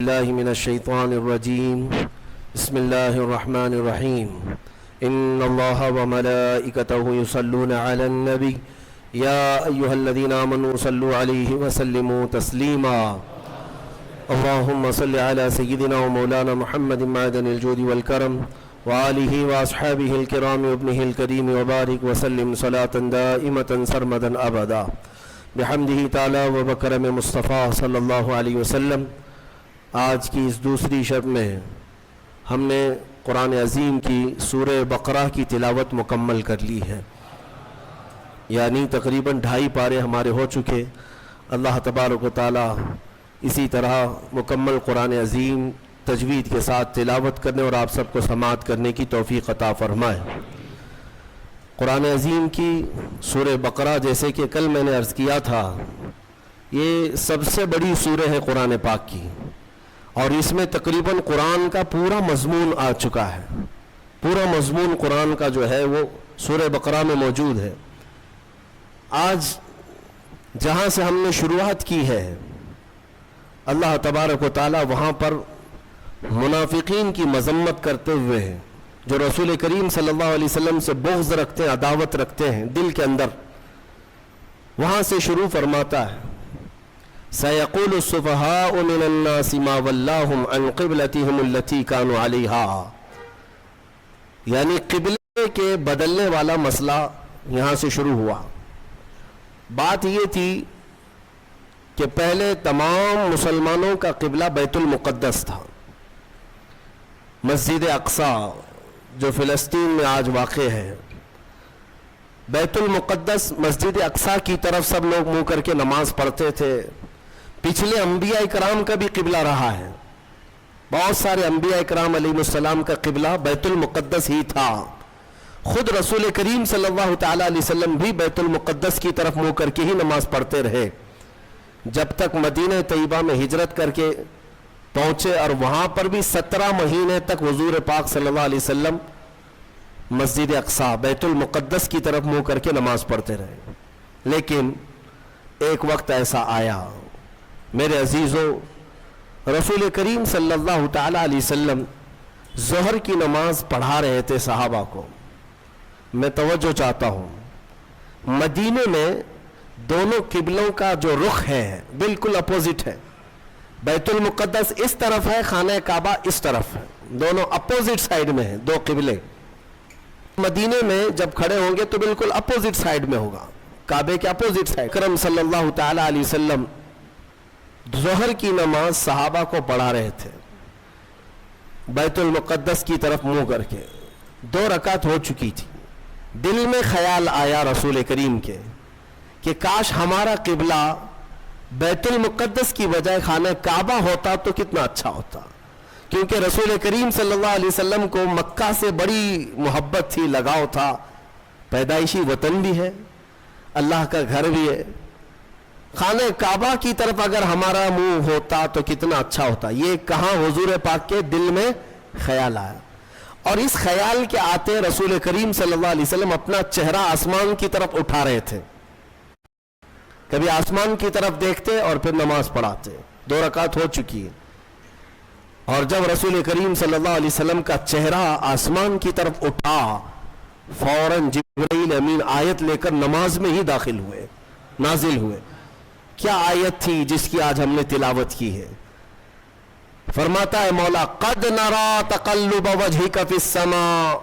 بالله من الشيطان الرجيم بسم الله الرحمن الرحيم إن الله وملائكته يصلون على النبي يا أيها الذين آمنوا صلوا عليه وسلموا تسليما اللهم صل على سيدنا ومولانا محمد معدن الجود والكرم وآله وأصحابه الكرام وابنه الكريم وبارك وسلم صلاة دائمة سرمدا أبدا بحمده تعالی و بکرم مصطفیٰ صلی اللہ علیہ وسلم۔ آج کی اس دوسری شب میں ہم نے قرآن عظیم کی سورہ بقرہ کی تلاوت مکمل کر لی ہے، یعنی تقریباً 2.5 پارے ہمارے ہو چکے۔ اللہ تبارک و تعالی اسی طرح مکمل قرآن عظیم تجوید کے ساتھ تلاوت کرنے اور آپ سب کو سماعت کرنے کی توفیق عطا فرمائے۔ قرآن عظیم کی سورہ بقرہ، جیسے کہ کل میں نے عرض کیا تھا، یہ سب سے بڑی سورہ ہے قرآن پاک کی، اور اس میں تقریباً قرآن کا پورا مضمون آ چکا ہے۔ پورا مضمون قرآن کا جو ہے وہ سورہ بقرہ میں موجود ہے۔ آج جہاں سے ہم نے شروعات کی ہے، اللہ تبارک و تعالی وہاں پر منافقین کی مذمت کرتے ہوئے ہیں، جو رسول کریم صلی اللہ علیہ وسلم سے بغض رکھتے ہیں، عداوت رکھتے ہیں دل کے اندر، وہاں سے شروع فرماتا ہے سَيَقُولُ السُّفَهَاءُ مِنَ النَّاسِ مَا وَلَّاهُمْ عَنْ قِبْلَتِهِمُ الَّتِي كَانُوا عَلَيْهَا، یعنی قبلے کے بدلنے والا مسئلہ یہاں سے شروع ہوا۔ بات یہ تھی کہ پہلے تمام مسلمانوں کا قبلہ بیت المقدس تھا، مسجد اقصی جو فلسطین میں آج واقع ہے۔ بیت المقدس مسجد اقصی کی طرف سب لوگ منہ کر کے نماز پڑھتے تھے۔ پچھلے انبیاء اکرام کا بھی قبلہ رہا ہے، بہت سارے انبیاء اکرام علیہ السلام کا قبلہ بیت المقدس ہی تھا۔ خود رسول کریم صلی اللہ تعالی علیہ وسلم بھی بیت المقدس کی طرف منہ کر کے ہی نماز پڑھتے رہے، جب تک مدینہ طیبہ میں ہجرت کر کے پہنچے، اور وہاں پر بھی 17 مہینے تک حضور پاک صلی اللہ علیہ وسلم مسجد اقصی بیت المقدس کی طرف منہ کر کے نماز پڑھتے رہے۔ لیکن ایک وقت ایسا آیا میرے عزیزوں، رسول کریم صلی اللہ تعالی علیہ وسلم ظہر کی نماز پڑھا رہے تھے صحابہ کو۔ میں توجہ چاہتا ہوں، مدینے میں دونوں قبلوں کا جو رخ ہے بالکل اپوزٹ ہے۔ بیت المقدس اس طرف ہے، خانہ کعبہ اس طرف ہے، دونوں اپوزٹ سائیڈ میں ہیں، دو قبلے۔ مدینے میں جب کھڑے ہوں گے تو بالکل اپوزٹ سائیڈ میں ہوگا، کعبے کے اپوزٹ سائیڈ۔ اکرم صلی اللہ تعالی علیہ وسلم ظہر کی نماز صحابہ کو پڑھا رہے تھے بیت المقدس کی طرف منہ کر کے۔ 2 رکعت ہو چکی تھی، دل میں خیال آیا رسول کریم کے کہ کاش ہمارا قبلہ بیت المقدس کی بجائے خانہ کعبہ ہوتا تو کتنا اچھا ہوتا، کیونکہ رسول کریم صلی اللہ علیہ وسلم کو مکہ سے بڑی محبت تھی، لگاؤ تھا، پیدائشی وطن بھی ہے، اللہ کا گھر بھی ہے۔ خانہ کعبہ کی طرف اگر ہمارا منہ ہوتا تو کتنا اچھا ہوتا، یہ کہاں حضور پاک کے دل میں خیال آیا، اور اس خیال کے آتے رسول کریم صلی اللہ علیہ وسلم اپنا چہرہ آسمان کی طرف اٹھا رہے تھے، کبھی آسمان کی طرف دیکھتے اور پھر نماز پڑھاتے۔ 2 رکعت ہو چکی ہے، اور جب رسول کریم صلی اللہ علیہ وسلم کا چہرہ آسمان کی طرف اٹھا، فوراً جبرائیل امین آیت لے کر نماز میں ہی داخل ہوئے، نازل ہوئے۔ کیا آیت تھی جس کی آج ہم نے تلاوت کی ہے؟ فرماتا ہے مولا قد نرا تقلب وجہک فی السماء،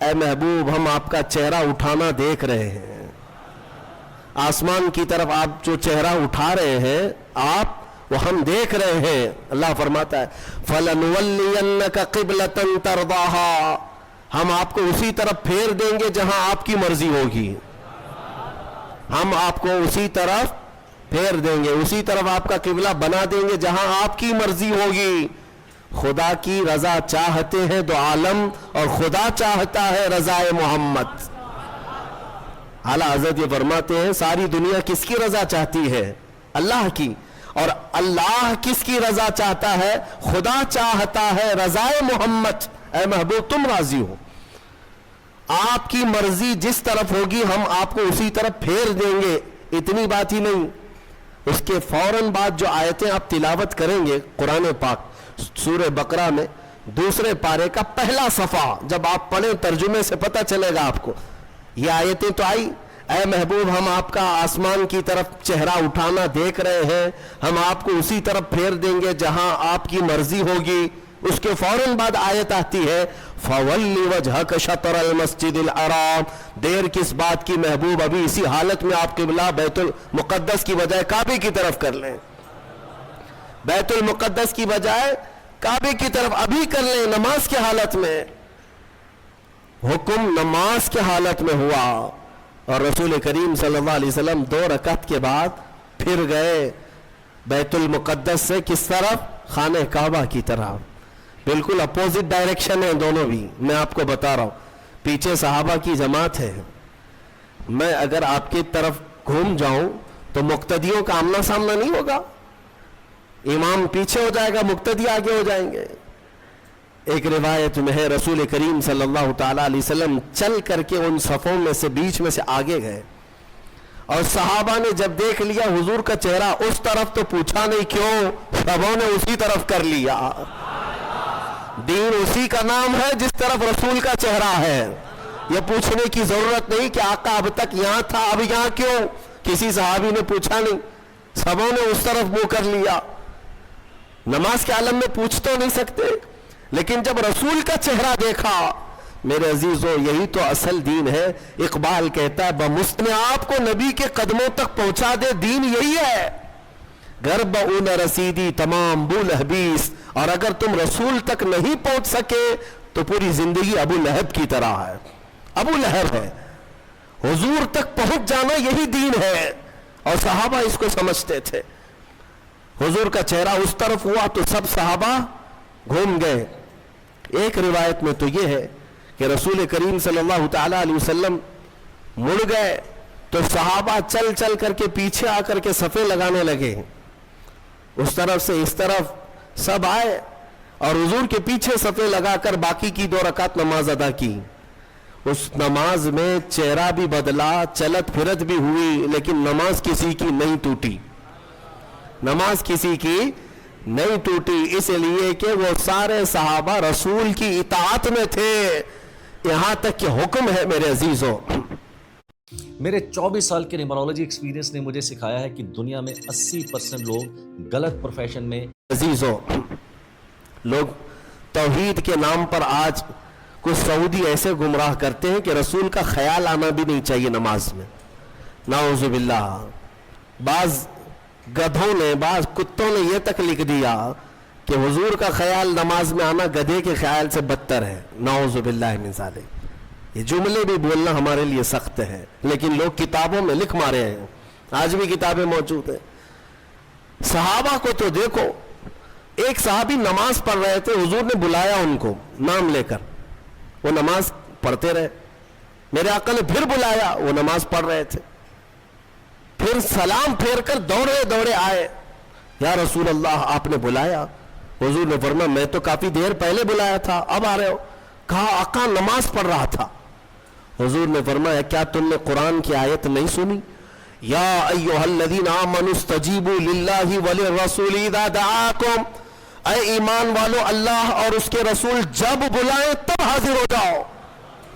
اے محبوب ہم آپ کا چہرہ اٹھانا دیکھ رہے ہیں، آسمان کی طرف آپ جو چہرہ اٹھا رہے ہیں آپ، وہ ہم دیکھ رہے ہیں۔ اللہ فرماتا ہے فَلَنُوَلِّيَنَّكَ قِبْلَةً تَرْضَاهَا، ہم آپ کو اسی طرف پھیر دیں گے جہاں آپ کی مرضی ہوگی، ہم آپ کو اسی طرف پھیر دیں گے، اسی طرف آپ کا قبلہ بنا دیں گے جہاں آپ کی مرضی ہوگی۔ خدا کی رضا چاہتے ہیں دو عالم، اور خدا چاہتا ہے رضا محمد۔ اعلیٰ حضرت یہ فرماتے ہیں ساری دنیا کس کی رضا چاہتی ہے؟ اللہ کی، اور اللہ کس کی رضا چاہتا ہے؟ خدا چاہتا ہے رضا محمد۔ اے محبوب تم راضی ہو، آپ کی مرضی جس طرف ہوگی ہم آپ کو اسی طرف پھیر دیں گے۔ اتنی بات ہی نہیں، اس کے فوراً بعد جو آیتیں آپ تلاوت کریں گے قرآن پاک، سورہ بقرہ میں دوسرے پارے کا پہلا صفحہ جب آپ پڑھیں ترجمے سے پتہ چلے گا آپ کو. یہ آیتیں تو آئی، اے محبوب ہم آپ کا آسمان کی طرف چہرہ اٹھانا دیکھ رہے ہیں، ہم آپ کو اسی طرف پھیر دیں گے جہاں آپ کی مرضی ہوگی. اس کے فوراً بعد آیت آتی ہے فَوَلِّ وَجْهَكَ شَطْرَ الْمَسْجِدِ الْحَرَامِ. دیر کس بات کی محبوب، ابھی اسی حالت میں آپ قبلہ بیت المقدس کی بجائے کعبے کی طرف کر لیں. بیت المقدس کی بجائے کعبے کی طرف ابھی کر لیں نماز کے حالت میں. حکم نماز کے حالت میں ہوا اور رسول کریم صلی اللہ علیہ وسلم 2 رکعت کے بعد پھر گئے بیت المقدس سے کس طرف؟ خانہ کعبہ کی طرف. بالکل اپوزٹ ڈائریکشن ہے دونوں بھی. میں آپ کو بتا رہا ہوں، پیچھے صحابہ کی جماعت ہے، میں اگر آپ کی طرف گھوم جاؤں تو مقتدیوں کا آمنا سامنا نہیں ہوگا. امام پیچھے ہو جائے گا، مقتدی آگے ہو جائیں گے. ایک روایت میں ہے رسول کریم صلی اللہ تعالیٰ علیہ وسلم چل کر کے ان صفوں میں سے بیچ میں سے آگے گئے اور صحابہ نے جب دیکھ لیا حضور کا چہرہ اس طرف تو پوچھا نہیں کیوں، سبوں نے اسی طرف کر لیا. دین اسی کا نام ہے جس طرف رسول کا چہرہ ہے. یہ پوچھنے کی ضرورت نہیں کہ آقا اب تک یہاں تھا اب یہاں کیوں، کسی صحابی نے پوچھا نہیں، سبوں نے اس طرف منہ کر لیا. نماز کے عالم میں پوچھ تو نہیں سکتے، لیکن جب رسول کا چہرہ دیکھا میرے عزیزو یہی تو اصل دین ہے. اقبال کہتا ہے بمسن آپ کو نبی کے قدموں تک پہنچا دے دین یہی ہے. گرب اون رسیدی تمام بول حبیس، اور اگر تم رسول تک نہیں پہنچ سکے تو پوری زندگی ابو لہب کی طرح ہے. ابو لہب ہے. حضور تک پہنچ جانا یہی دین ہے اور صحابہ اس کو سمجھتے تھے. حضور کا چہرہ اس طرف ہوا تو سب صحابہ گھوم گئے. ایک روایت میں تو یہ ہے کہ رسول کریم صلی اللہ تعالیٰ علیہ وسلم مڑ گئے تو صحابہ چل چل کر کے پیچھے آ کر کے صفیں لگانے لگے. اس طرف سے اس طرف سب آئے اور حضور کے پیچھے صفیں لگا کر باقی کی 2 رکعت نماز ادا کی. اس نماز میں چہرہ بھی بدلا، چلت پھرت بھی ہوئی، لیکن نماز کسی کی نہیں ٹوٹی. نماز کسی کی نہیں ٹوٹی، اس لیے کہ وہ سارے صحابہ رسول کی اطاعت میں تھے. یہاں تک کہ حکم ہے میرے عزیزوں. میرے 24 سال کے نیمرولوجی ایکسپیرینس نے مجھے سکھایا ہے کہ دنیا میں 80% لوگ غلط پروفیشن میں. عزیزوں لوگ توحید کے نام پر آج کچھ سعودی ایسے گمراہ کرتے ہیں کہ رسول کا خیال آنا بھی نہیں چاہیے نماز میں. نعوذ باللہ. بعض گدھوں نے بعض کتوں نے یہ تک لکھ دیا کہ حضور کا خیال نماز میں آنا گدھے کے خیال سے بدتر ہے. نعوذ باللہ من ذالک. یہ جملے بھی بولنا ہمارے لیے سخت ہے لیکن لوگ کتابوں میں لکھ مارے ہیں. آج بھی کتابیں موجود ہیں. صحابہ کو تو دیکھو، ایک صحابی نماز پڑھ رہے تھے، حضور نے بلایا ان کو نام لے کر، وہ نماز پڑھتے رہے. میرے آقا نے پھر بلایا، وہ نماز پڑھ رہے تھے. پھر سلام پھیر کر دوڑے دوڑے آئے، یا رسول اللہ آپ نے بلایا. حضور نے فرمایا میں تو کافی دیر پہلے بلایا تھا، اب آ رہے ہو؟ کہا آقا نماز پڑھ رہا تھا. حضور نے فرمایا کیا تم نے قرآن کی آیت نہیں سنی؟ یا ایھا الذین آمنوا استجیبوا للہ وللرسول اذا دعاکم. اے ایمان والو، اللہ اور اس کے رسول جب بلائیں تب حاضر ہو جاؤ،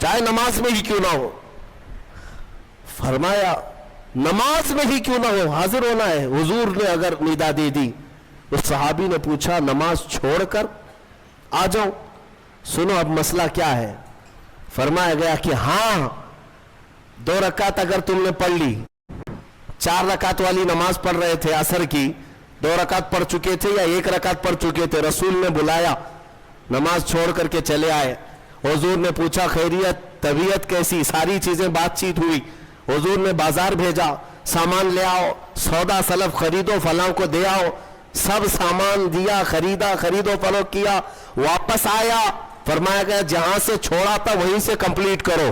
چاہے نماز میں ہی کیوں نہ ہو. فرمایا نماز میں ہی کیوں نہ ہو حاضر ہونا ہے. حضور نے اگر ندا دے دی. اس صحابی نے پوچھا نماز چھوڑ کر آ جاؤں؟ سنو اب مسئلہ کیا ہے. فرمایا گیا کہ ہاں 2 رکعت اگر تم نے پڑھ لی، 4 رکعت والی نماز پڑھ رہے تھے عصر کی، 2 رکعت پڑھ چکے تھے یا 1 رکعت پڑھ چکے تھے، رسول نے بلایا، نماز چھوڑ کر کے چلے آئے. حضور نے پوچھا خیریت، طبیعت کیسی، ساری چیزیں بات چیت ہوئی. حضور نے بازار بھیجا، سامان لے آؤ، سودا سلف خریدو، فلاں کو دے آؤ. سب سامان دیا، خریدا، خرید و فروخت کیا. واپس آیا، فرمایا گیا جہاں سے چھوڑا تھا وہیں سے کمپلیٹ کرو،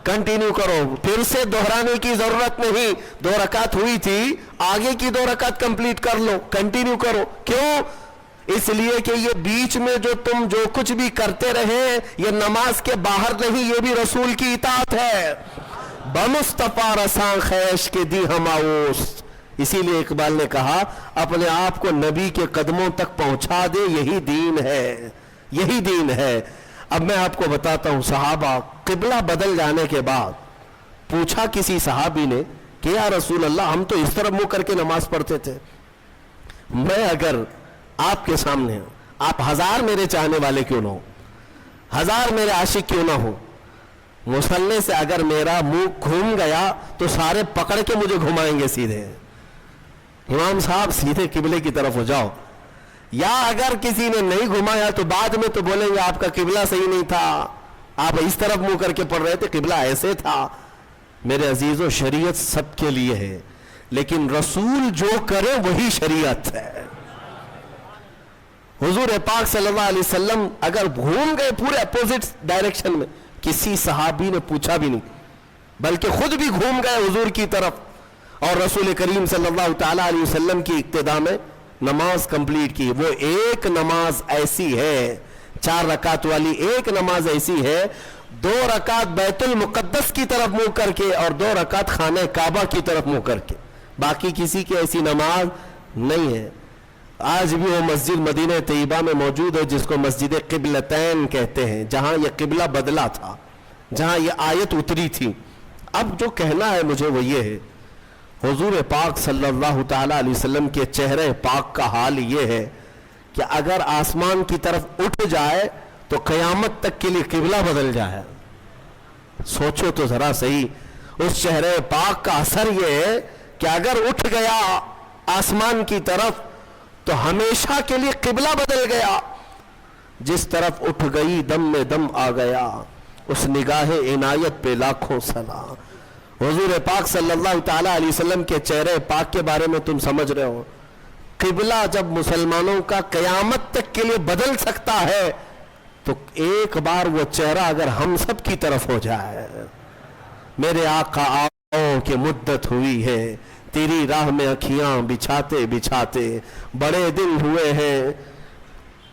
کنٹینیو کرو، پھر سے دہرانے کی ضرورت نہیں. 2 رکعت ہوئی تھی، آگے کی 2 رکعت کمپلیٹ کر لو، کنٹینیو کرو. کیوں؟ اس لیے کہ یہ بیچ میں جو تم جو کچھ بھی کرتے رہے یہ نماز کے باہر نہیں، یہ بھی رسول کی اطاعت ہے. بمصطفیٰ رساں خیش کے دی ہم آؤس. اسی لیے اقبال نے کہا اپنے آپ کو نبی کے قدموں تک پہنچا دے، یہی دین ہے، یہی دین ہے۔ اب میں آپ کو بتاتا ہوں، صحابہ قبلہ بدل جانے کے بعد پوچھا کسی صحابی نے کہ یا رسول اللہ ہم تو اس طرف منہ کر کے نماز پڑھتے تھے، میں اگر آپ کے سامنے ہوں، آپ 1000 میرے چاہنے والے کیوں نہ ہو، 1000 میرے عاشق کیوں نہ ہو، مصلی سے اگر میرا منہ گھوم گیا تو سارے پکڑ کے مجھے گھمائیں گے سیدھے، امام صاحب سیدھے قبلے کی طرف ہو جاؤ، یا اگر کسی نے نہیں گھمایا تو بعد میں تو بولیں گے آپ کا قبلہ صحیح نہیں تھا، آپ اس طرف منہ کر کے پڑھ رہے تھے، قبلہ ایسے تھا۔ میرے عزیزو، شریعت سب کے لیے ہے، لیکن رسول جو کرے وہی شریعت ہے۔ حضور پاک صلی اللہ علیہ وسلم اگر گھوم گئے پورے اپوزٹ ڈائریکشن میں، کسی صحابی نے پوچھا بھی نہیں، بلکہ خود بھی گھوم گئے حضور کی طرف، اور رسول کریم صلی اللہ تعالیٰ علیہ وسلم کی اقتداء میں نماز کمپلیٹ کی۔ وہ ایک نماز ایسی ہے، 4 رکعت والی ایک نماز ایسی ہے، 2 رکعت بیت المقدس کی طرف منہ کر کے اور 2 رکعت خانہ کعبہ کی طرف منہ کر کے، باقی کسی کی ایسی نماز نہیں ہے۔ آج بھی وہ مسجد مدینہ طیبہ میں موجود ہے جس کو مسجد قبلتین کہتے ہیں، جہاں یہ قبلہ بدلا تھا، جہاں یہ آیت اتری تھی۔ اب جو کہنا ہے مجھے وہ یہ ہے، حضور پاک صلی اللہ تعالیٰ علیہ وسلم کے چہرے پاک کا حال یہ ہے کہ اگر آسمان کی طرف اٹھ جائے تو قیامت تک کے لیے قبلہ بدل جائے۔ سوچو تو ذرا صحیح، اس چہرے پاک کا اثر یہ ہے کہ اگر اٹھ گیا آسمان کی طرف تو ہمیشہ کے لیے قبلہ بدل گیا۔ جس طرف اٹھ گئی دم میں دم آ گیا، اس نگاہ عنایت پہ لاکھوں سلام۔ حضور پاک صلی اللہ تعالیٰ علیہ وسلم کے چہرے پاک کے بارے میں تم سمجھ رہے ہو، قبلہ جب مسلمانوں کا قیامت تک کے لیے بدل سکتا ہے تو ایک بار وہ چہرہ اگر ہم سب کی طرف ہو جائے۔ میرے آقا آؤ کہ مدت ہوئی ہے، تیری راہ میں اکھیاں بچھاتے بچھاتے بڑے دن ہوئے ہیں،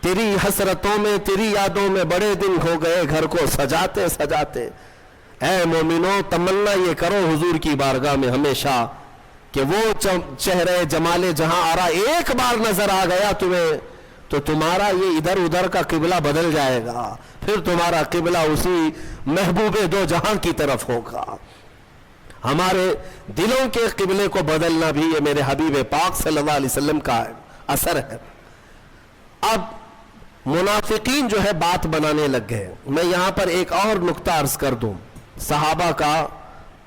تیری حسرتوں میں تیری یادوں میں بڑے دن ہو گئے گھر کو سجاتے سجاتے۔ اے مومنوں، تمنا یہ کرو حضور کی بارگاہ میں ہمیشہ کہ وہ چہرے جمال جہاں آرا ایک بار نظر آ گیا تمہیں تو تمہارا یہ ادھر ادھر کا قبلہ بدل جائے گا، پھر تمہارا قبلہ اسی محبوب دو جہاں کی طرف ہوگا۔ ہمارے دلوں کے قبلے کو بدلنا بھی یہ میرے حبیب پاک صلی اللہ علیہ وسلم کا اثر ہے۔ اب منافقین جو ہے بات بنانے لگ گئے۔ میں یہاں پر ایک اور نقطہ عرض کر دوں، صحابہ کا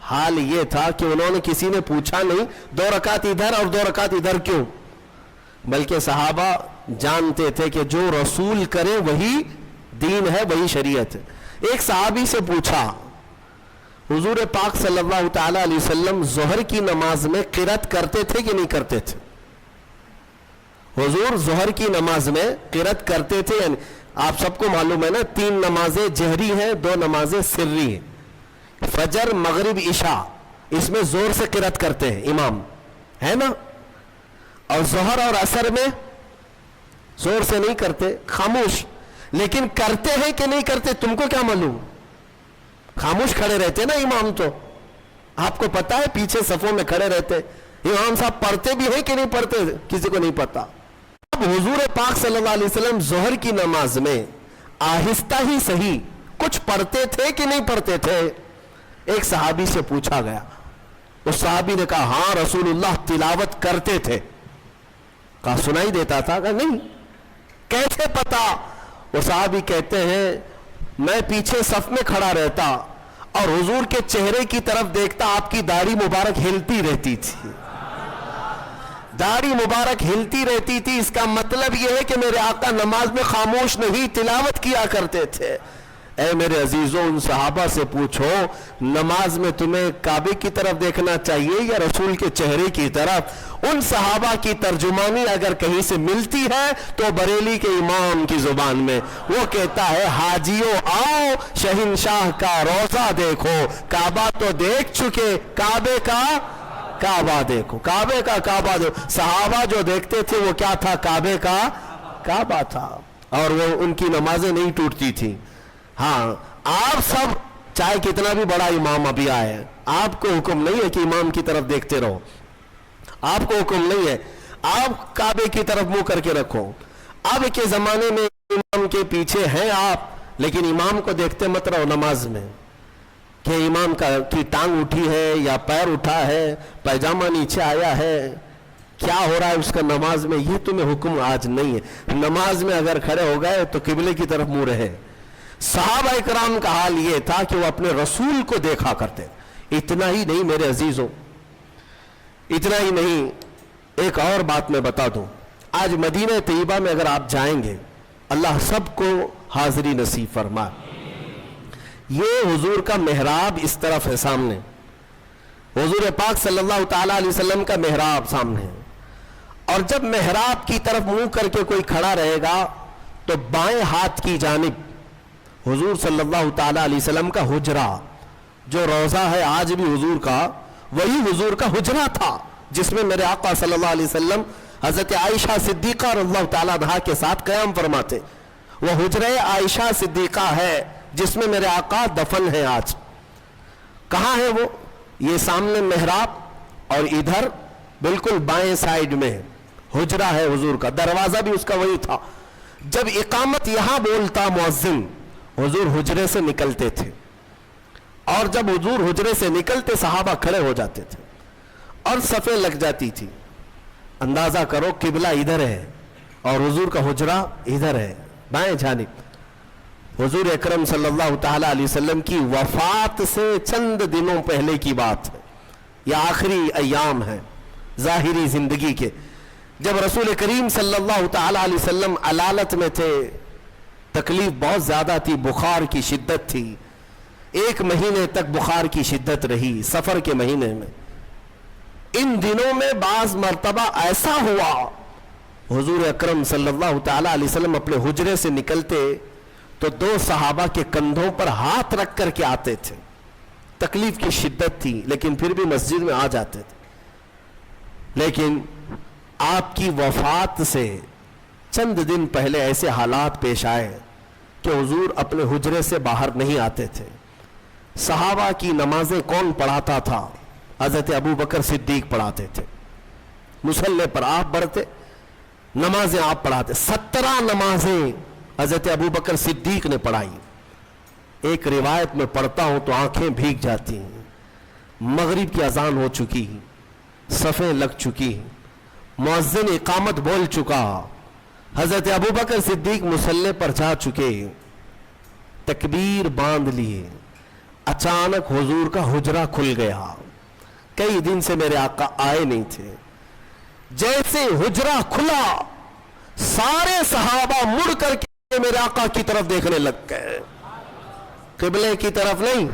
حال یہ تھا کہ انہوں نے کسی نے پوچھا نہیں 2 رکعت ادھر اور 2 رکعت ادھر کیوں، بلکہ صحابہ جانتے تھے کہ جو رسول کرے وہی دین ہے، وہی شریعت ہے۔ ایک صحابی سے پوچھا حضور پاک صلی اللہ تعالیٰ علیہ وسلم ظہر کی نماز میں قرات کرتے تھے کہ نہیں کرتے تھے؟ حضور ظہر کی نماز میں قرات کرتے تھے، یعنی آپ سب کو معلوم ہے نا 3 نمازیں جہری ہیں، 2 نمازیں سری ہیں، فجر مغرب عشاء، اس میں زور سے قرات کرتے ہیں امام، ہے نا؟ اور ظہر اور عصر میں زور سے نہیں کرتے، خاموش۔ لیکن کرتے ہیں کہ نہیں کرتے تم کو کیا معلوم؟ خاموش کھڑے رہتے نا امام، تو آپ کو پتا ہے پیچھے صفوں میں کھڑے رہتے امام صاحب پڑھتے بھی ہیں کہ نہیں پڑھتے، کسی کو نہیں پتا۔ اب حضور پاک صلی اللہ علیہ وسلم ظہر کی نماز میں آہستہ ہی صحیح کچھ پڑھتے تھے کہ نہیں پڑھتے تھے؟ ایک صحابی سے پوچھا گیا، اس صحابی نے کہا ہاں رسول اللہ تلاوت کرتے تھے۔ کہا سنائی دیتا تھا؟ کہا نہیں۔ کیسے پتا؟ وہ صحابی کہتے ہیں میں پیچھے صف میں کھڑا رہتا اور حضور کے چہرے کی طرف دیکھتا، آپ کی داڑھی مبارک ہلتی رہتی تھی، داڑھی مبارک ہلتی رہتی تھی۔ اس کا مطلب یہ ہے کہ میرے آقا نماز میں خاموش نہیں، تلاوت کیا کرتے تھے۔ اے میرے عزیزوں، ان صحابہ سے پوچھو نماز میں تمہیں کعبے کی طرف دیکھنا چاہیے یا رسول کے چہرے کی طرف؟ ان صحابہ کی ترجمانی اگر کہیں سے ملتی ہے تو بریلی کے امام کی زبان میں وہ کہتا ہے حاجیوں آؤ شہنشاہ کا روضہ دیکھو، کعبہ تو دیکھ چکے، کعبے کا کعبہ دیکھو، کعبے کا کعبہ دیکھو۔ صحابہ جو دیکھتے تھے وہ کیا تھا؟ کعبے کا کعبہ تھا، اور وہ ان کی نمازیں نہیں ٹوٹتی تھی۔ ہاں آپ سب چاہے کتنا بھی بڑا امام ابھی آئے، آپ کو حکم نہیں ہے کہ امام کی طرف دیکھتے رہو، آپ کو حکم نہیں ہے. آپ کعبے کی طرف منہ کر کے رکھو. اب کے زمانے میں امام کے پیچھے ہیں آپ, لیکن امام کو دیکھتے مت رہو نماز میں کہ امام کی ٹانگ اٹھی ہے یا پیر اٹھا ہے, پیجامہ نیچے آیا ہے, کیا ہو رہا ہے اس کا نماز میں, یہ تمہیں حکم آج نہیں ہے. نماز میں اگر کھڑے ہو گئے تو قبلے کی طرف منہ رہے. صحابہ اکرام کا حال یہ تھا کہ وہ اپنے رسول کو دیکھا کرتے. اتنا ہی نہیں میرے عزیزوں, اتنا ہی نہیں, ایک اور بات میں بتا دوں. آج مدینہ طیبہ میں اگر آپ جائیں گے, اللہ سب کو حاضری نصیب فرمائے. یہ حضور کا محراب اس طرف ہے سامنے, حضور پاک صلی اللہ تعالی علیہ وسلم کا محراب سامنے ہے. اور جب محراب کی طرف منہ کر کے کوئی کھڑا رہے گا تو بائیں ہاتھ کی جانب حضور صلی اللہ تعالی علیہ وسلم کا حجرہ, جو روضہ ہے آج بھی حضور کا, وہی حضور کا حجرہ تھا جس میں میرے آقا صلی اللہ علیہ وسلم حضرت عائشہ صدیقہ رضی اللہ تعالیٰ عنہا کے ساتھ قیام فرماتے. وہ حجرہ عائشہ صدیقہ ہے جس میں میرے آقا دفن ہے. آج کہاں ہے وہ؟ یہ سامنے محراب اور ادھر بالکل بائیں سائیڈ میں حجرہ ہے حضور کا. دروازہ بھی اس کا وہی تھا. جب اقامت یہاں بولتا مؤذن, حضور حجرے سے نکلتے تھے, اور جب حضور حجرے سے نکلتے صحابہ کھڑے ہو جاتے تھے اور صفیں لگ جاتی تھی. اندازہ کرو قبلہ ادھر ہے اور حضور کا حجرہ ادھر ہے بائیں جانب. حضور اکرم صلی اللہ تعالی علیہ وسلم کی وفات سے چند دنوں پہلے کی بات ہے, یہ آخری ایام ہے ظاہری زندگی کے, جب رسول کریم صلی اللہ تعالی علیہ وسلم علالت میں تھے. تکلیف بہت زیادہ تھی, بخار کی شدت تھی, 1 مہینے تک بخار کی شدت رہی سفر کے مہینے میں. ان دنوں میں بعض مرتبہ ایسا ہوا حضور اکرم صلی اللہ تعالی علیہ وسلم اپنے حجرے سے نکلتے تو 2 صحابہ کے کندھوں پر ہاتھ رکھ کر کے آتے تھے. تکلیف کی شدت تھی لیکن پھر بھی مسجد میں آ جاتے تھے. لیکن آپ کی وفات سے چند دن پہلے ایسے حالات پیش آئے کہ حضور اپنے حجرے سے باہر نہیں آتے تھے. صحابہ کی نمازیں کون پڑھاتا تھا؟ حضرت ابو بکر صدیق پڑھاتے تھے. مصلی پر آپ بڑھتے, نمازیں آپ پڑھاتے. 17 نمازیں حضرت ابو بکر صدیق نے پڑھائی. ایک روایت میں پڑھتا ہوں تو آنکھیں بھیگ جاتی ہیں. مغرب کی اذان ہو چکی, صفیں لگ چکی, مؤذن اقامت بول چکا, حضرت ابو بکر صدیق مصلی پر جا چکے, تکبیر باندھ لیے. اچانک حضور کا حجرہ کھل گیا. کئی دن سے میرے آقا آئے نہیں تھے. جیسے حجرہ کھلا سارے صحابہ مڑ کر کے میرے آقا کی طرف دیکھنے لگ گئے. قبلے کی طرف نہیں,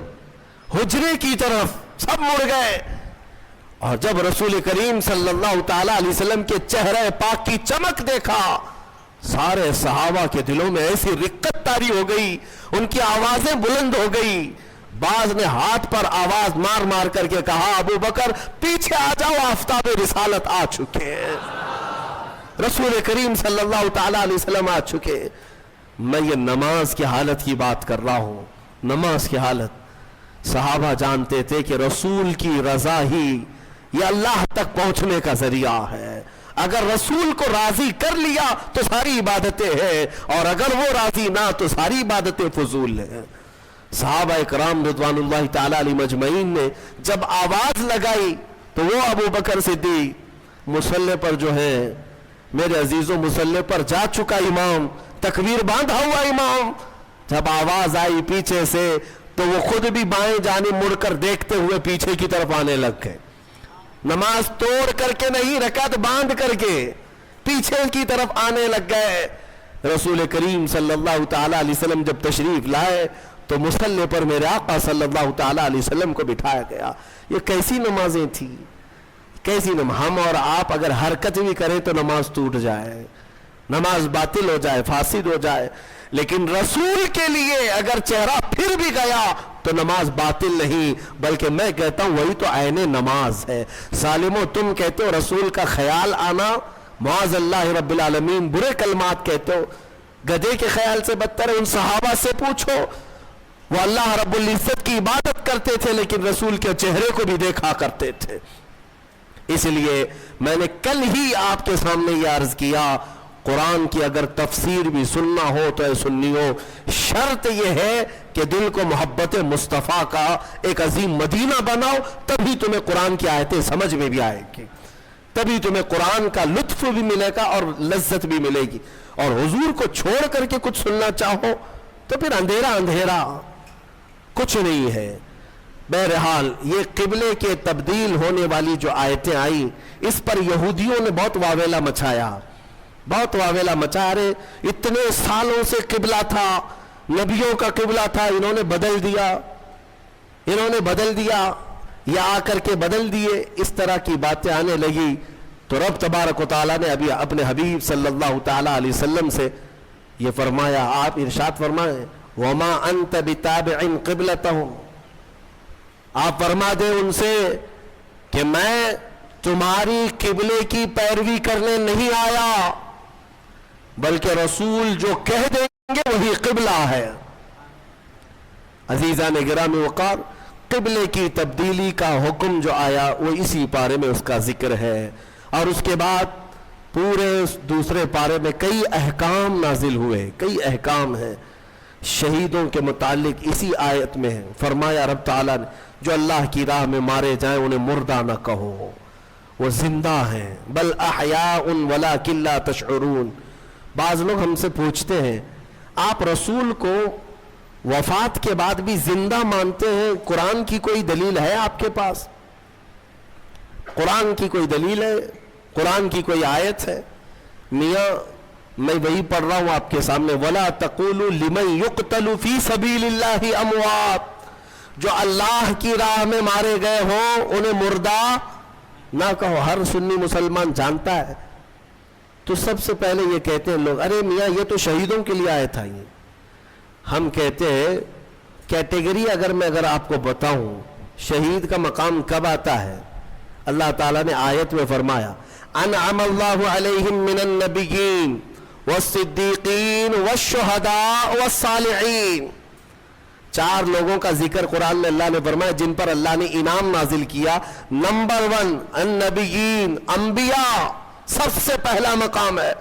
حجرے کی طرف سب مڑ گئے. اور جب رسول کریم صلی اللہ تعالی علیہ وسلم کے چہرے پاک کی چمک دیکھا, سارے صحابہ کے دلوں میں ایسی رقت طاری ہو گئی, ان کی آوازیں بلند ہو گئی. بعض نے ہاتھ پر آواز مار مار کر کے کہا, ابو بکر پیچھے آ جاؤ, آفتاب رسالت آ چکے, رسول کریم صلی اللہ تعالی علیہ وسلم آ چکے. میں یہ نماز کی حالت کی بات کر رہا ہوں, نماز کی حالت. صحابہ جانتے تھے کہ رسول کی رضا ہی یہ اللہ تک پہنچنے کا ذریعہ ہے. اگر رسول کو راضی کر لیا تو ساری عبادتیں ہیں, اور اگر وہ راضی نہ تو ساری عبادتیں فضول ہیں. صحابہ اکرام رضوان اللہ تعالی علیہ مجمعین نے جب آواز لگائی تو وہ ابو بکر صدیق مصلی پر جو ہے میرے عزیزوں, مصلی پر جا چکا امام, تکبیر باندھا ہوا امام. جب آواز آئی پیچھے سے تو وہ خود بھی بائیں جانب مڑ کر دیکھتے ہوئے پیچھے کی طرف آنے لگ گئے. نماز توڑ کر کے نہیں, رکعت باندھ کر کے پیچھے کی طرف آنے لگ گئے. رسول کریم صلی اللہ تعالی علیہ وسلم جب تشریف لائے تو مصلی پر میرے آقا صلی اللہ تعالی علیہ وسلم کو بٹھایا گیا. یہ کیسی نمازیں تھیں, کیسی نماز. ہم اور آپ اگر حرکت بھی کریں تو نماز ٹوٹ جائے, نماز باطل ہو جائے, فاسد ہو جائے. لیکن رسول کے لیے اگر چہرہ پھر بھی گیا تو نماز باطل نہیں, بلکہ میں کہتا ہوں وہی تو عین نماز ہے. ظالمو, تم کہتے ہو رسول کا خیال آنا, معاذ اللہ رب العالمین برے کلمات کہتے ہو, گدھے کے خیال سے بدتر ہے. ان صحابہ سے پوچھو, وہ اللہ رب العزت کی عبادت کرتے تھے لیکن رسول کے چہرے کو بھی دیکھا کرتے تھے. اس لیے میں نے کل ہی آپ کے سامنے یہ عرض کیا، قرآن کی اگر تفسیر بھی سننا ہو تو اے سنیو، شرط یہ ہے کہ دل کو محبت مصطفیٰ کا ایک عظیم مدینہ بناؤ، تبھی تمہیں قرآن کی آیتیں سمجھ میں بھی آئے گی، تبھی تمہیں قرآن کا لطف بھی ملے گا اور لذت بھی ملے گی۔ اور حضور کو چھوڑ کر کے کچھ سننا چاہو تو پھر اندھیرا اندھیرا، کچھ نہیں ہے۔ بہرحال یہ قبلے کے تبدیل ہونے والی جو آیتیں آئیں، اس پر یہودیوں نے بہت واویلا مچایا، بہت واویلا مچا رہے، اتنے سالوں سے قبلہ تھا، نبیوں کا قبلہ تھا، انہوں نے بدل دیا، انہوں نے بدل دیا، یا آ کر کے بدل دیے، اس طرح کی باتیں آنے لگی۔ تو رب تبارک و تعالیٰ نے ابھی اپنے حبیب صلی اللہ تعالیٰ علیہ وسلم سے یہ فرمایا، آپ ارشاد فرمائیں وَمَا أَنْتَ بِتَابِعٍ قِبْلَتَهُمْ، آپ فرما دیں ان سے کہ میں تمہاری قبلے کی پیروی کرنے نہیں آیا، بلکہ رسول جو کہہ دیں گے وہی قبلہ ہے۔ عزیزان گرامی وقار، قبلے کی تبدیلی کا حکم جو آیا وہ اسی پارے میں اس کا ذکر ہے، اور اس کے بعد پورے دوسرے پارے میں کئی احکام نازل ہوئے، کئی احکام ہیں شہیدوں کے متعلق اسی آیت میں ہے۔ فرمایا رب تعالیٰ نے جو اللہ کی راہ میں مارے جائیں انہیں مردہ نہ کہو، وہ زندہ ہیں، بل احیاء ولکن لا تشعرون۔ بعض لوگ ہم سے پوچھتے ہیں آپ رسول کو وفات کے بعد بھی زندہ مانتے ہیں، قرآن کی کوئی دلیل ہے آپ کے پاس؟ قرآن کی کوئی دلیل ہے؟ قرآن کی کوئی آیت ہے؟ میاں میں وہی پڑھ رہا ہوں آپ کے سامنے، وَلَا تَقُولُوا لِمَنْ يُقْتَلُ فِي سَبِيلِ اللَّهِ أَمْوَاتٌ، جو اللہ کی راہ میں مارے گئے ہوں انہیں مردہ نہ کہو۔ ہر سنی مسلمان جانتا ہے۔ تو سب سے پہلے یہ کہتے ہیں لوگ، ارے میاں یہ تو شہیدوں کے لیے آیا تھا۔ یہ ہم کہتے ہیں کیٹیگری اگر آپ کو بتاؤں شہید کا مقام کب آتا ہے، اللہ تعالیٰ نے آیت میں فرمایا انعم اللہ علیہم من النبیین والصدیقین والشہداء والصالحین، 4 لوگوں کا ذکر قرآن میں اللہ نے فرمایا جن پر اللہ نے انعام نازل کیا۔ نمبر 1 النبیین، انبیاء سب سے پہلا مقام ہے،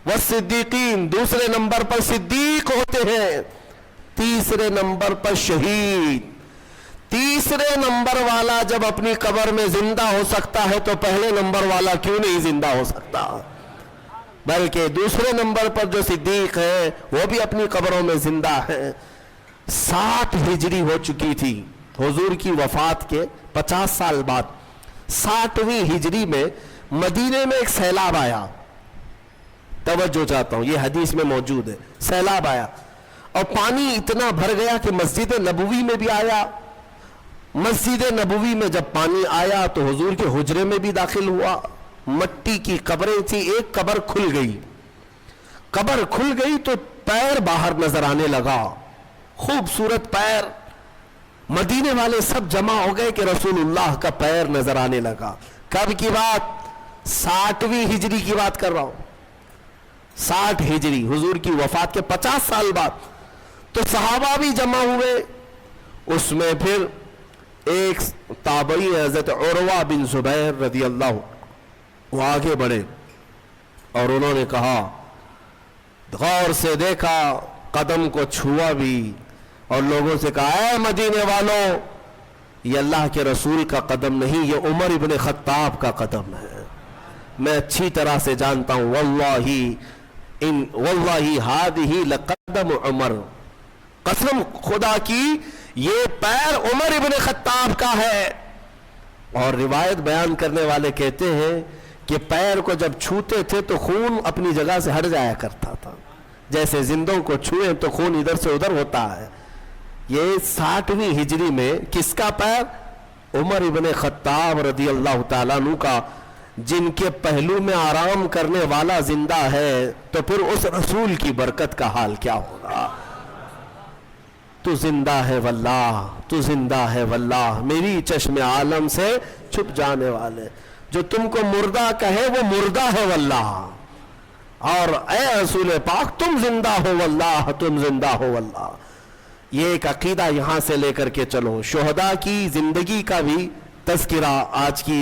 والصدیقین دوسرے نمبر پر صدیق ہوتے ہیں، تیسرے نمبر پر شہید۔ تیسرے نمبر والا جب اپنی قبر میں زندہ ہو سکتا ہے تو پہلے نمبر والا کیوں نہیں زندہ ہو سکتا؟ بلکہ دوسرے نمبر پر جو صدیق ہے وہ بھی اپنی قبروں میں زندہ ہے۔ 60 ہجری ہو چکی تھی حضور کی وفات کے 50 سال بعد، 60ویں ہجری میں مدینے میں ایک سیلاب آیا، توجہ چاہتا ہوں یہ حدیث میں موجود ہے، سیلاب آیا اور پانی اتنا بھر گیا کہ مسجد نبوی میں بھی آیا۔ مسجد نبوی میں جب پانی آیا تو حضور کے حجرے میں بھی داخل ہوا، مٹی کی قبریں تھی، ایک قبر کھل گئی، قبر کھل گئی تو پیر باہر نظر آنے لگا، خوبصورت پیر، مدینے والے سب جمع ہو گئے کہ رسول اللہ کا پیر نظر آنے لگا۔ کب کی بات؟ 60ویں ہجری کی بات کر رہا ہوں، 60 ہجری حضور کی وفات کے 50 سال بعد۔ تو صحابہ بھی جمع ہوئے، اس میں پھر ایک تابعی حضرت عروہ بن زبیر رضی اللہ، وہ آگے بڑھے اور انہوں نے کہا، غور سے دیکھا، قدم کو چھوا بھی اور لوگوں سے کہا اے مدینے والوں یہ اللہ کے رسول کا قدم نہیں، یہ عمر ابن خطاب کا قدم ہے۔ میں اچھی طرح سے جانتا ہوں، واللہ ہذہ لقدم عمر، قسم خدا کی یہ پیر عمر ابن خطاب کا ہے۔ اور روایت بیان کرنے والے کہتے ہیں کہ پیر کو جب چھوتے تھے تو خون اپنی جگہ سے ہٹ جایا کرتا تھا، جیسے زندوں کو چھوئیں تو خون ادھر سے ادھر ہوتا ہے۔ یہ 60ویں ہجری میں کس کا پیر؟ عمر ابن خطاب رضی اللہ تعالیٰ عنہ کا، جن کے پہلو میں آرام کرنے والا زندہ ہے تو پھر اس رسول کی برکت کا حال کیا ہوگا؟ تو زندہ ہے واللہ، تو زندہ ہے واللہ، میری چشم عالم سے چھپ جانے والے، جو تم کو مردہ کہے وہ مردہ ہے واللہ، اور اے رسول پاک تم زندہ ہو واللہ، تم زندہ ہو واللہ۔ یہ ایک عقیدہ یہاں سے لے کر کے چلو۔ شہداء کی زندگی کا بھی تذکرہ آج کی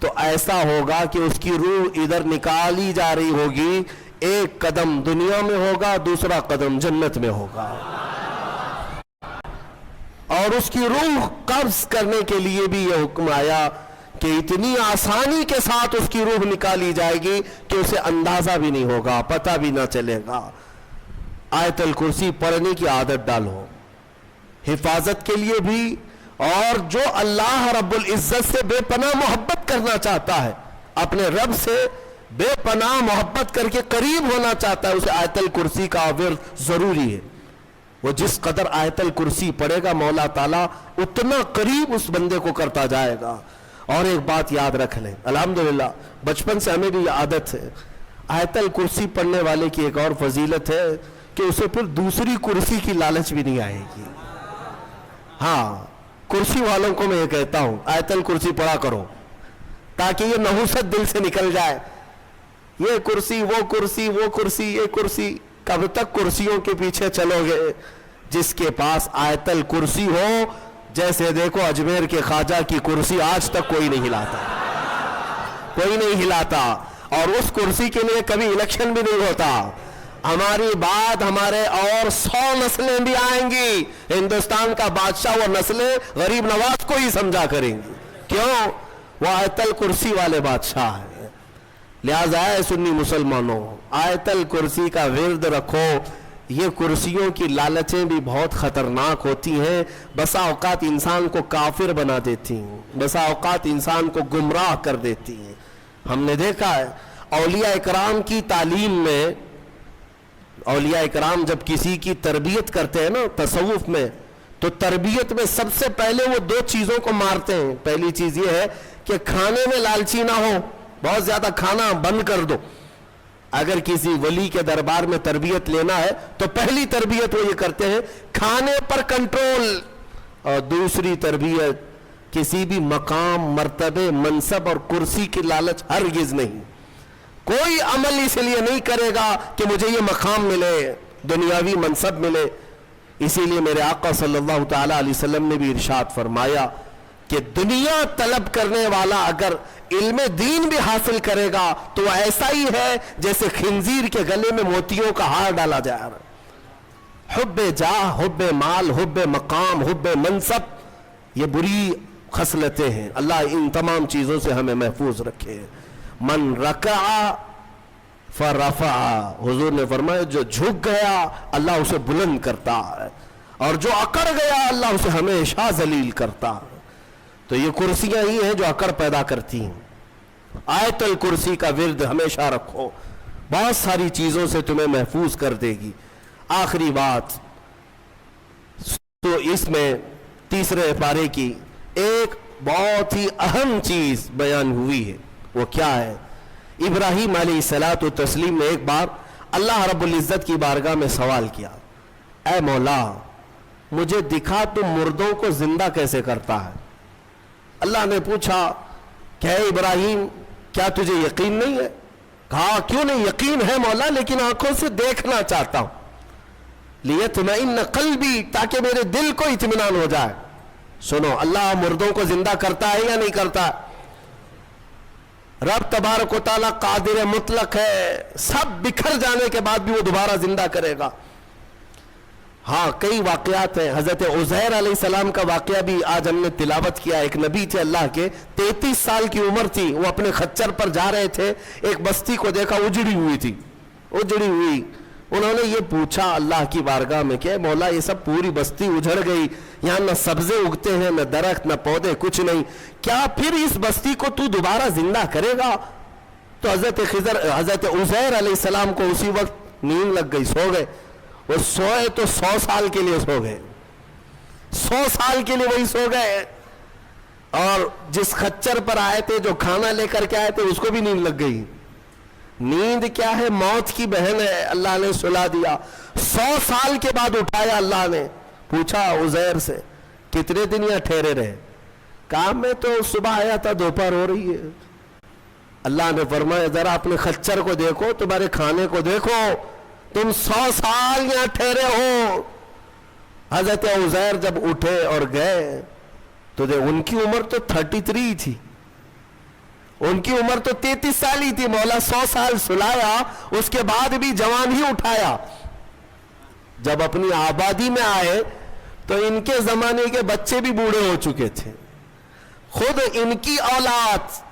تو ایسا ہوگا کہ اس کی روح ادھر نکالی جا رہی ہوگی، ایک قدم دنیا میں ہوگا، دوسرا قدم جنت میں ہوگا، اور اس کی روح قبض کرنے کے لیے بھی یہ حکم آیا کہ اتنی آسانی کے ساتھ اس کی روح نکالی جائے گی کہ اسے اندازہ بھی نہیں ہوگا، پتہ بھی نہ چلے گا۔ آیت الکرسی پڑھنے کی عادت ڈالو، حفاظت کے لیے بھی، اور جو اللہ رب العزت سے بے پناہ محبت کرنا چاہتا ہے، اپنے رب سے بے پناہ محبت کر کے قریب ہونا چاہتا ہے، اسے آیت الکرسی کا ورد ضروری ہے۔ وہ جس قدر آیت الکرسی پڑھے گا مولا تعالیٰ اتنا قریب اس بندے کو کرتا جائے گا۔ اور ایک بات یاد رکھ لیں، الحمدللہ بچپن سے ہمیں بھی یہ عادت ہے، آیت الکرسی پڑھنے والے کی ایک اور فضیلت ہے کہ اسے پھر دوسری کرسی کی لالچ بھی نہیں آئے گی۔ ہاں، کرسی والوں کو میں یہ کہتا ہوں آیت الکرسی پڑھا کرو تاکہ یہ نحوست دل سے نکل جائے، یہ کرسی وہ کرسی وہ کرسی یہ کرسی، کب تک کرسیوں کے پیچھے چلو گے؟ جس کے پاس آیت الکرسی ہو، جیسے دیکھو اجمیر کے خواجہ کی کرسی آج تک کوئی نہیں ہلاتا، کوئی نہیں ہلاتا، اور اس کرسی کے لیے کبھی الیکشن بھی نہیں ہوتا۔ ہماری بات ہمارے اور 100 نسلیں بھی آئیں گی، ہندوستان کا بادشاہ وہ نسلیں غریب نواز کو ہی سمجھا کریں گی، کیوں؟ وہ آیت الکرسی والے بادشاہ ہیں۔ لہذا ہے سنی مسلمانوں، آیت الکرسی کا ورد رکھو۔ یہ کرسیوں کی لالچیں بھی بہت خطرناک ہوتی ہیں، بسا اوقات انسان کو کافر بنا دیتی ہیں، بسا اوقات انسان کو گمراہ کر دیتی ہیں۔ ہم نے دیکھا ہے اولیاء اکرام کی تعلیم میں، اولیاء اکرام جب کسی کی تربیت کرتے ہیں نا تصوف میں، تو تربیت میں سب سے پہلے وہ 2 چیزوں کو مارتے ہیں۔ پہلی چیز یہ ہے کہ کھانے میں لالچی نہ ہو، بہت زیادہ کھانا بند کر دو۔ اگر کسی ولی کے دربار میں تربیت لینا ہے تو پہلی تربیت وہ یہ کرتے ہیں کھانے پر کنٹرول، اور دوسری تربیت کسی بھی مقام، مرتبے، منصب اور کرسی کی لالچ ہرگز نہیں۔ کوئی عمل اس لیے نہیں کرے گا کہ مجھے یہ مقام ملے، دنیاوی منصب ملے۔ اسی لیے میرے آقا صلی اللہ تعالیٰ علیہ وسلم نے بھی ارشاد فرمایا کہ دنیا طلب کرنے والا اگر علم دین بھی حاصل کرے گا تو وہ ایسا ہی ہے جیسے خنزیر کے گلے میں موتیوں کا ہار ڈالا جا رہا ہے۔ حب جاہ، حب مال، حب مقام، حب منصب، یہ بری خصلتیں ہیں۔ اللہ ان تمام چیزوں سے ہمیں محفوظ رکھے۔ من رکع فرفع، حضور نے فرمایا جو جھک گیا اللہ اسے بلند کرتا ہے، اور جو اکڑ گیا اللہ اسے ہمیشہ ذلیل کرتا ہے۔ تو یہ کرسیاں ہی ہیں جو اکڑ پیدا کرتی ہیں۔ آیت الکرسی کا ورد ہمیشہ رکھو، بہت ساری چیزوں سے تمہیں محفوظ کر دے گی۔ آخری بات، تو اس میں تیسرے پارے کی ایک بہت ہی اہم چیز بیان ہوئی ہے، وہ کیا ہے؟ ابراہیم علیہ الصلاۃ والتسلیم نے ایک بار اللہ رب العزت کی بارگاہ میں سوال کیا، اے مولا مجھے دکھا تم مردوں کو زندہ کیسے کرتا ہے؟ اللہ نے پوچھا کہ اے ابراہیم کیا تجھے یقین نہیں ہے؟ کہا کیوں نہیں، یقین ہے مولا، لیکن آنکھوں سے دیکھنا چاہتا ہوں، لیطمئن قلبی، تاکہ میرے دل کو اطمینان ہو جائے۔ سنو، اللہ مردوں کو زندہ کرتا ہے یا نہیں کرتا؟ رب تبارک و تعالیٰ قادر مطلق ہے، سب بکھر جانے کے بعد بھی وہ دوبارہ زندہ کرے گا۔ ہاں، کئی واقعات ہیں۔ حضرت عزیر علیہ السلام کا واقعہ بھی آج ہم نے تلاوت کیا۔ ایک نبی تھے اللہ کے، 33 سال کی عمر تھی، وہ اپنے خچر پر جا رہے تھے، ایک بستی کو دیکھا اجڑی ہوئی تھی، اجڑی ہوئی۔ انہوں نے یہ پوچھا اللہ کی بارگاہ میں کہ مولا یہ سب پوری بستی اجڑ گئی، یہاں نہ سبزے اگتے ہیں، نہ درخت، نہ پودے، کچھ نہیں، کیا پھر اس بستی کو تو دوبارہ زندہ کرے گا؟ تو حضرت عزیر علیہ السلام کو اسی وقت نیند لگ گئی، سو گئے۔ وہ سوئے تو 100 سال کے لیے سو گئے، 100 سال کے لیے وہی سو گئے۔ اور جس خچر پر آئے تھے، جو کھانا لے کر کے آئے تھے، اس کو بھی نیند لگ گئی۔ نیند کیا ہے؟ موت کی بہن ہے، اللہ نے سلا دیا۔ 100 سال کے بعد اٹھایا اللہ نے، پوچھا عزیر سے کتنے دن یہاں ٹھہرے رہے؟ کہا میں تو صبح آیا تھا، دوپہر ہو رہی ہے۔ اللہ نے فرمایا ذرا اپنے خچر کو دیکھو، تمہارے کھانے کو دیکھو، تم 100 سال یہاں ٹھہرے ہو۔ حضرت عزیر جب اٹھے اور گئے تو ان کی عمر تو 33 تھی، ان کی عمر تو 33 سال ہی تھی, مولا 100 سال سلایا, اس کے بعد بھی جوان ہی اٹھایا. جب اپنی آبادی میں آئے تو ان کے زمانے کے بچے بھی بوڑھے ہو چکے تھے. خود ان کی اولاد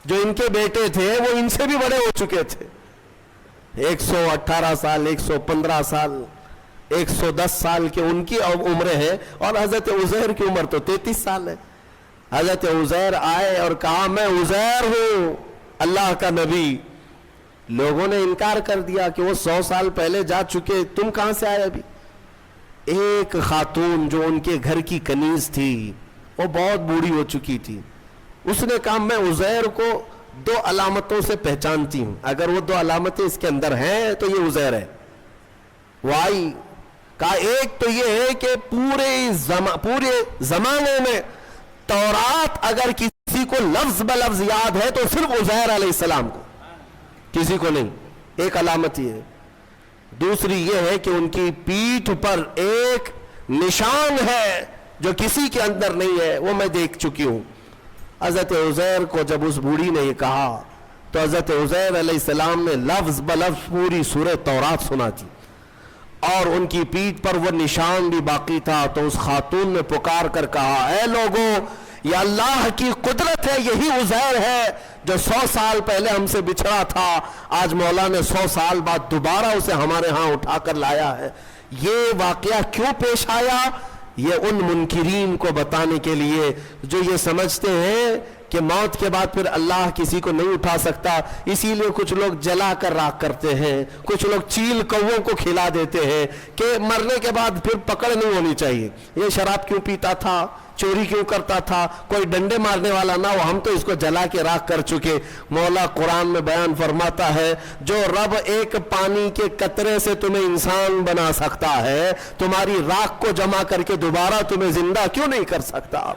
جو ان کے بیٹے تھے وہ ان سے بھی بڑے ہو چکے تھے. 118 سال, 115 سال, 110 سال کے ان کی عمریں ہیں, اور حضرت عزیر کی عمر تو 33 سال ہے. حضرت عزیر آئے اور کہا میں عزیر ہوں, اللہ کا نبی. لوگوں نے انکار کر دیا کہ وہ 100 سال پہلے جا چکے, تم کہاں سے آئے ابھی. ایک خاتون جو ان کے گھر کی کنیز تھی, وہ بہت بوڑھی ہو چکی تھی, اس نے کہا میں عزیر کو 2 علامتوں سے پہچانتی ہوں, اگر وہ 2 علامتیں اس کے اندر ہیں تو یہ عزیر ہے. وائی کہا ایک تو یہ ہے کہ پورے زمانے میں تورات اگر کسی کو لفظ بلفظ یاد ہے تو صرف عزیر علیہ السلام کو, کسی کو نہیں. ایک علامت یہ ہے. دوسری یہ ہے کہ ان کی پیٹھ پر ایک نشان ہے جو کسی کے اندر نہیں ہے, وہ میں دیکھ چکی ہوں. حضرت عزیر کو جب اس بوڑھی نے یہ کہا تو حضرت عزیر علیہ السلام نے لفظ بلفظ پوری سورہ تورات سنا دی, اور ان کی پیٹھ پر وہ نشان بھی باقی تھا. تو اس خاتون نے پکار کر کہا اے لوگوں, یہ اللہ کی قدرت ہے, یہی عزیر ہے جو 100 سال پہلے ہم سے بچھڑا تھا, آج مولا نے 100 سال بعد دوبارہ اسے ہمارے ہاں اٹھا کر لایا ہے. یہ واقعہ کیوں پیش آیا؟ یہ ان منکرین کو بتانے کے لیے جو یہ سمجھتے ہیں کہ موت کے بعد پھر اللہ کسی کو نہیں اٹھا سکتا, اسی لیے کچھ لوگ جلا کر راکھ کرتے ہیں, کچھ لوگ چیل کووں کو کھلا دیتے ہیں کہ مرنے کے بعد پھر پکڑ نہیں ہونی چاہیے. یہ شراب کیوں پیتا تھا, چوری کیوں کرتا تھا, کوئی ڈنڈے مارنے والا نہ ہو, ہم تو اس کو جلا کے راکھ کر چکے. مولا قرآن میں بیان فرماتا ہے جو رب ایک پانی کے قطرے سے تمہیں انسان بنا سکتا ہے, تمہاری راکھ کو جمع کر کے دوبارہ تمہیں زندہ کیوں نہیں کر سکتا؟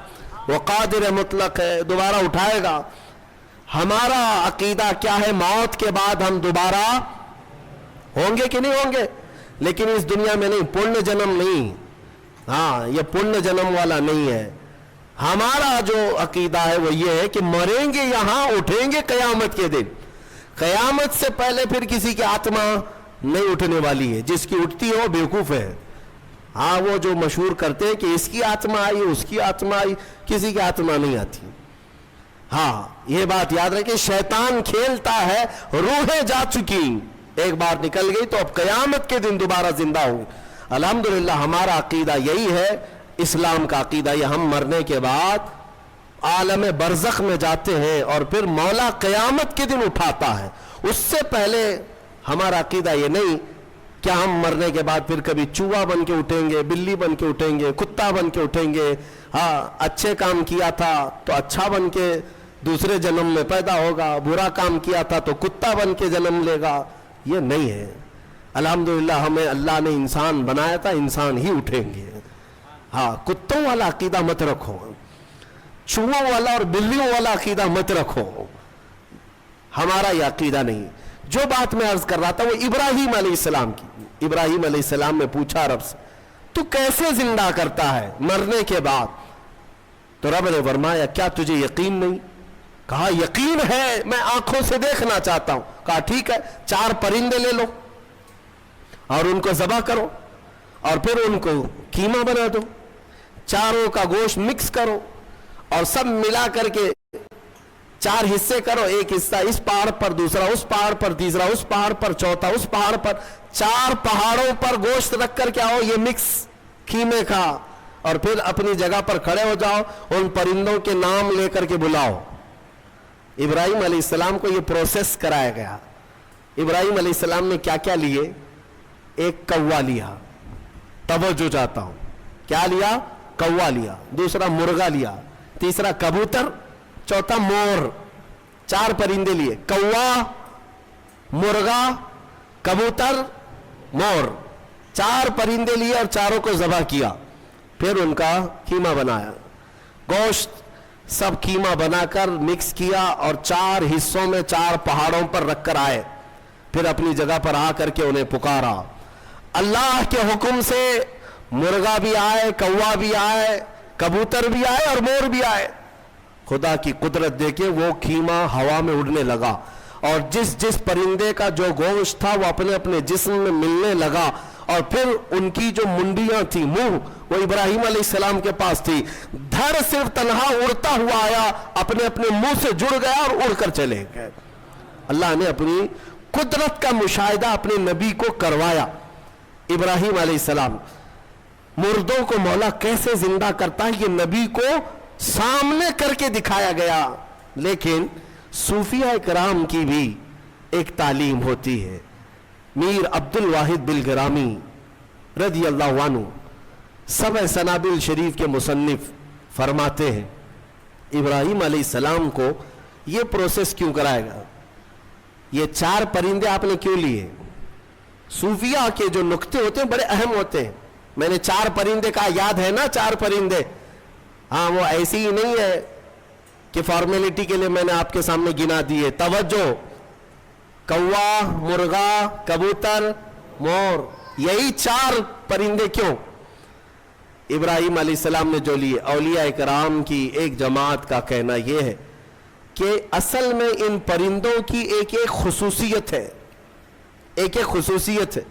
وہ قادر مطلق ہے, دوبارہ اٹھائے گا. ہمارا عقیدہ کیا ہے؟ موت کے بعد ہم دوبارہ ہوں گے کہ نہیں ہوں گے, لیکن اس دنیا میں نہیں, پرن جنم نہیں. ہاں, یہ پرن جنم والا نہیں ہے. ہمارا جو عقیدہ ہے وہ یہ ہے کہ مریں گے یہاں, اٹھیں گے قیامت کے دن. قیامت سے پہلے پھر کسی کی آتما نہیں اٹھنے والی ہے, جس کی اٹھتی ہے وہ بیوقوف ہے. ہاں, وہ جو مشہور کرتے ہیں کہ اس کی آتما آئی, اس کی آتما آئی, کسی کی آتما نہیں آتی. ہاں, یہ بات یاد رکھیں, شیطان کھیلتا ہے, روحیں جا چکی, ایک بار نکل گئی تو اب قیامت کے دن دوبارہ زندہ ہوں گے. الحمدللہ ہمارا عقیدہ یہی ہے, اسلام کا عقیدہ یہ, ہم مرنے کے بعد عالم برزخ میں جاتے ہیں اور پھر مولا قیامت کے دن اٹھاتا ہے. اس سے پہلے ہمارا عقیدہ یہ نہیں کیا ہم مرنے کے بعد پھر کبھی چوہا بن کے اٹھیں گے, بلی بن کے اٹھیں گے, کتا بن کے اٹھیں گے. ہاں, اچھے کام کیا تھا تو اچھا بن کے دوسرے جنم میں پیدا ہوگا, برا کام کیا تھا تو کتا بن کے جنم لے گا. یہ نہیں ہے. الحمدللہ ہمیں اللہ نے انسان بنایا تھا, انسان ہی اٹھیں گے. ہاں, کتوں والا عقیدہ مت رکھو, چوہوں والا اور بلیوں والا عقیدہ مت رکھو. ہمارا یہ عقیدہ نہیں. جو بات میں عرض کر رہا تھا وہ ابراہیم علیہ السلام کی. ابراہیم علیہ السلام نے پوچھا رب سے تو کیسے زندہ کرتا ہے مرنے کے بعد؟ تو رب نے فرمایا کیا تجھے یقین نہیں؟ کہا یقین ہے, میں آنکھوں سے دیکھنا چاہتا ہوں. کہا ٹھیک ہے, 4 پرندے لے لو اور ان کو ذبح کرو اور پھر ان کو قیمہ بنا دو, چاروں کا گوشت مکس کرو اور سب ملا کر کے 4 حصے کرو, ایک حصہ اس پہاڑ پر, دوسرا اس پہاڑ پر, تیسرا اس پہاڑ پر, چوتھا اس پہاڑ پر. 4 پہاڑوں پر گوشت رکھ کر کے آؤ, یہ مکس قیمے کا, اور پھر اپنی جگہ پر کھڑے ہو جاؤ, ان پرندوں کے نام لے کر کے بلاؤ. ابراہیم علیہ السلام کو یہ پروسیس کرایا گیا. ابراہیم علیہ السلام نے کیا کیا لیے؟ ایک کوا لیا, توجہ چاہتا ہوں, کیا لیا؟ کوا لیا. دوسرا مرغا لیا, تیسرا کبوتر, چوتھا مور. 4 پرندے لیے, کوا, مرغا, کبوتر, مور. 4 پرندے لیے اور چاروں کو ذبح کیا, پھر ان کا قیمہ بنایا. گوشت سب قیمہ بنا کر مکس کیا اور 4 حصوں میں 4 پہاڑوں پر رکھ کر آئے. پھر اپنی جگہ پر آ کر کے انہیں پکارا. اللہ کے حکم سے مرغا بھی آئے, کوا بھی آئے, کبوتر بھی آئے اور مور بھی آئے. خدا کی قدرت دیکھیں، وہ خیمہ ہوا میں اڑنے لگا اور جس جس پرندے کا جو گوشت تھا وہ اپنے اپنے جسم میں ملنے لگا، اور پھر ان کی جو منڈیاں تھی، منہ، وہ ابراہیم علیہ السلام کے پاس تھی، دھڑ صرف تنہا اڑتا ہوا آیا، اپنے اپنے منہ سے جڑ گیا اور اڑ کر چلے گئے۔ اللہ نے اپنی قدرت کا مشاہدہ اپنے نبی کو کروایا۔ ابراہیم علیہ السلام، مردوں کو مولا کیسے زندہ کرتا ہے، یہ نبی کو سامنے کر کے دکھایا گیا۔ لیکن صوفیہ کرام کی بھی ایک تعلیم ہوتی ہے۔ میر عبد الواحد بلگرامی رضی اللہ عنہ سبع سنابل شریف کے مصنف فرماتے ہیں، ابراہیم علیہ السلام کو یہ پروسیس کیوں کرایا گیا، یہ 4 پرندے آپ نے کیوں لیے؟ صوفیہ کے جو نقطے ہوتے ہیں بڑے اہم ہوتے ہیں۔ میں نے 4 پرندے کہا، یاد ہے نا 4 پرندے؟ ہاں، وہ ایسی ہی نہیں ہے کہ فارمیلٹی کے لیے میں نے آپ کے سامنے گنا دیے۔ توجہ، کوا، مرغا، کبوتر، مور، یہی 4 پرندے کیوں؟ ابراہیم علیہ السلام نے جو لیے، اولیاء کرام کی ایک جماعت کا کہنا یہ ہے کہ اصل میں ان پرندوں کی ایک خصوصیت ہے، ایک خصوصیت ہے۔